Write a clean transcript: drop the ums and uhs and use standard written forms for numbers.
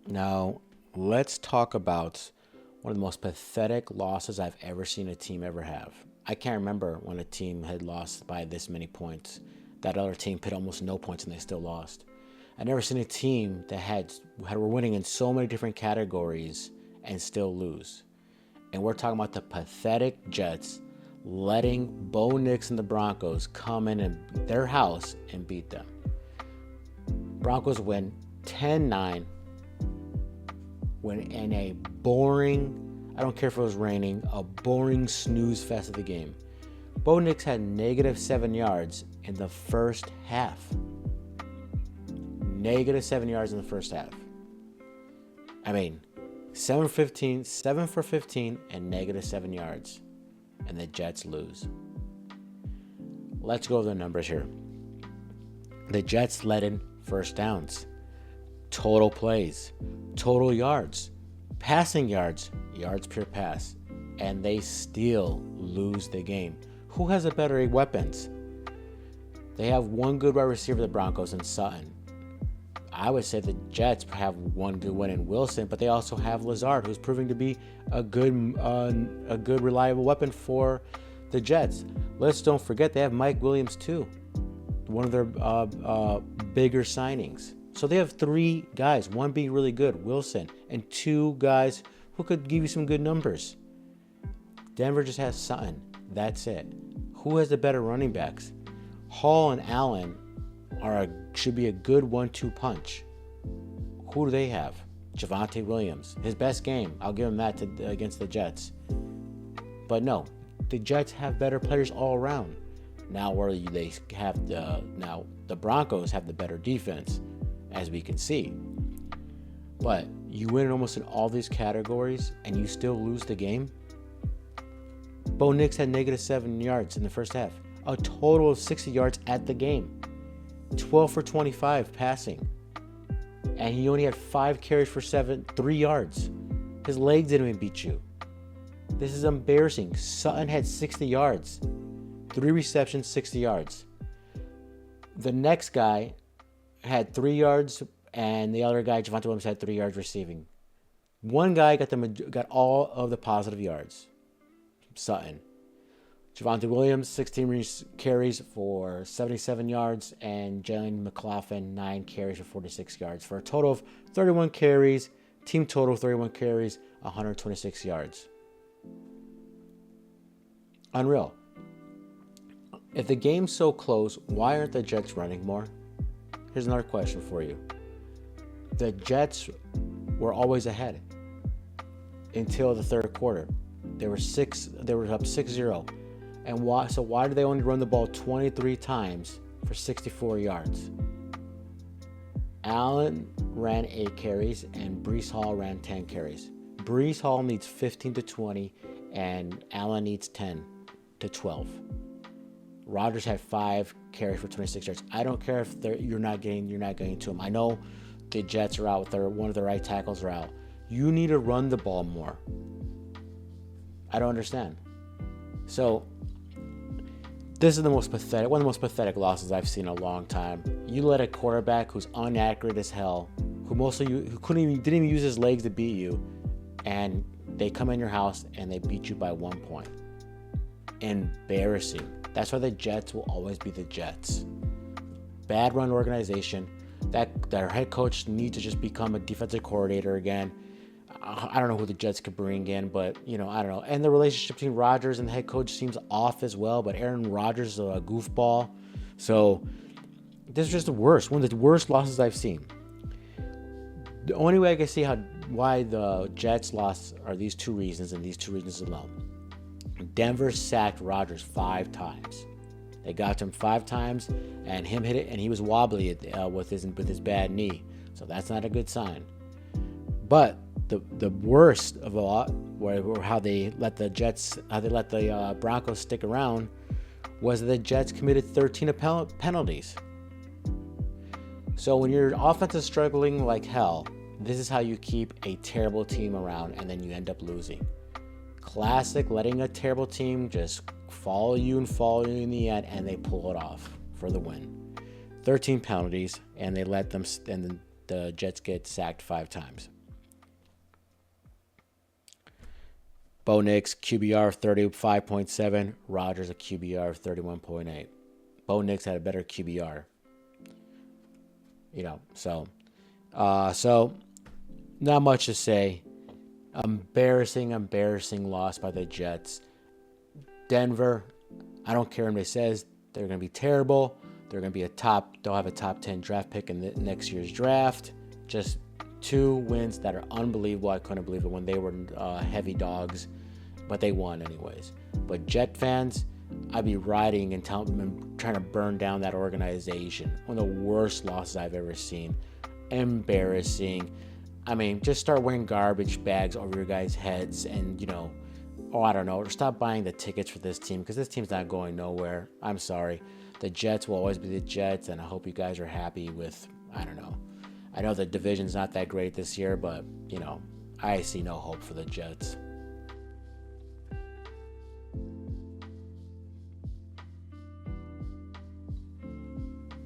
Now, let's talk about one of the most pathetic losses I've ever seen a team ever have. I can't remember when a team had lost by this many points. That other team put almost no points and they still lost. I've never seen a team that were winning in so many different categories and still lose. And we're talking about the pathetic Jets letting Bo Nix and the Broncos come in their house and beat them. Broncos win 10-9 when in a boring, I don't care if it was raining, a boring snooze fest of the game. Bo Nix had -7 yards in the first half. -7 yards in the first half. I mean, 7 for 15 and -7 yards. And the Jets lose. Let's go over the numbers here. The Jets led in first downs, total plays, total yards, passing yards, yards per pass, and they still lose the game. Who has the better weapons? They have one good wide receiver, the Broncos, and Sutton. I would say the Jets have one good one in Wilson, but they also have Lazard, who's proving to be a good reliable weapon for the Jets. Let's don't forget they have Mike Williams too, one of their bigger signings. So they have three guys, one being really good, Wilson, and two guys who could give you some good numbers. Denver just has Sutton. That's it. Who has the better running backs? Hall and Allen should be a good 1-2 punch. Who do they have? Javonte Williams. His best game. I'll give him that against the Jets. But no, the Jets have better players all around. Now the Broncos have the better defense, as we can see. But you win almost in all these categories and you still lose the game. Bo Nix had -7 yards in the first half. A total of 60 yards at the game. 12 for 25 passing. And he only had 5 carries for 3 yards. His legs didn't even beat you. This is embarrassing. Sutton had 60 yards. 3 receptions, 60 yards. The next guy had 3 yards, and the other guy, Javonte Williams, had 3 yards receiving. One guy got all of the positive yards. Sutton. Javonte Williams, 16 carries for 77 yards, and Jalen McLaughlin, 9 carries for 46 yards, for a total of 31 carries, team total 31 carries, 126 yards. Unreal. If the game's so close, why aren't the Jets running more? Here's another question for you. The Jets were always ahead until the third quarter. They were up 6-0. And why did they only run the ball 23 times for 64 yards? Allen ran 8 carries and Breece Hall ran 10 carries. Breece Hall needs 15 to 20 and Allen needs 10 to 12. Rodgers had 5 carries for 26 yards. I don't care if you're not getting to him. I know the Jets are out. One of the right tackles are out. You need to run the ball more. I don't understand. So this is one of the most pathetic losses I've seen in a long time. You let a quarterback who's inaccurate as hell, who didn't even use his legs to beat you, and they come in your house and they beat you by 1 point. Embarrassing. That's why the Jets will always be the Jets. Bad run organization. That their head coach needs to just become a defensive coordinator again. I don't know who the Jets could bring in, but, I don't know. And the relationship between Rodgers and the head coach seems off as well, but Aaron Rodgers is a goofball. So this is just one of the worst losses I've seen. The only way I can see why the Jets lost are these two reasons, and these two reasons alone. Denver sacked Rodgers 5 times. They got to him 5 times, and him hit it, and he was wobbly with his bad knee. So that's not a good sign. But the worst of all, how they let the Broncos stick around, was that the Jets committed 13 penalties. So when your offense is struggling like hell, this is how you keep a terrible team around, and then you end up losing. Classic, letting a terrible team just follow you in the end, and they pull it off for the win. 13 penalties, and they let them, and the Jets get sacked 5 times. Bo Nix, QBR of 35.7. Rodgers, a QBR of 31.8. Bo Nix had a better QBR. So not much to say. Embarrassing loss by the Jets. Denver, I don't care what anybody says. They're going to be terrible. They'll have a top 10 draft pick in the next year's draft. Just 2 wins that are unbelievable. I couldn't believe it when they were heavy dogs, but they won anyways. But Jet fans, I'd be riding and trying to burn down that organization. One of the worst losses I've ever seen. Embarrassing. I mean, just start wearing garbage bags over your guys' heads and, I don't know, or stop buying the tickets for this team because this team's not going nowhere. I'm sorry. The Jets will always be the Jets, and I hope you guys are happy with, I don't know. I know the division's not that great this year, but, I see no hope for the Jets.